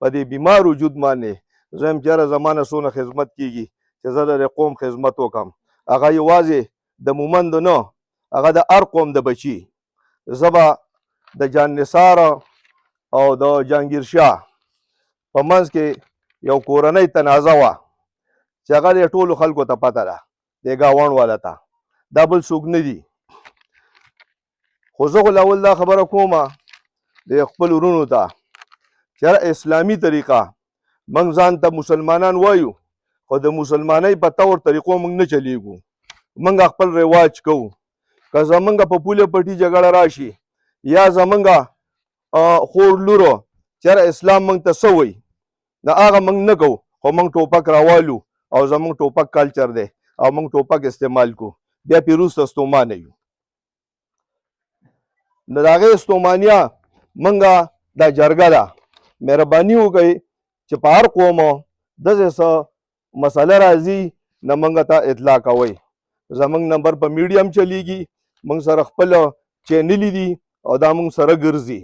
په دې بیمار وجود باندې زه یم چې هره زمانه څونه خدمت کېږي چې زه د قوم خدمت وکړم. هغه یوازې د مومندو نه، هغه د هر قوم د بچي. زه به د جان نثار او د جهانګیر شاه په منځ کې یو کورنۍ تنازع وه چې هغه د ټولو خلکو ته پته ده، د ګاونډ والا ته، دا بل څوک نه دي. خو زه خو اول دا خبره کومه د خپل ورونو ته چې اسلامي طریقه موږ ځان ته مسلمانان وایو، خو د مسلمانۍ په طور طریقو موږ نه چلیږو، موږ خپل رواج کوو. که زمونږ په پوله پټي جګړه راشي یا زمونږ خور لورو چېرې اسلام موږ ته څه وایي، نو هغه موږ نه کوو، خو موږ ټوپک راوالو او زمونږ ټوپک کلچر دی او موږ ټوپک استعمال کوو، بیا پې وروسته ستومانه یو. نو د هغې ستومانیه موږ دا جرګه ده، مهرباني وکړئ چې په هر قوم داسې څه مسله راځي نه موږ ته اطلاع کوئ. زموږ نمبر په میډیم چلیږي، موږ سره خپل چینلې دي او دا موږ سره ګرځي.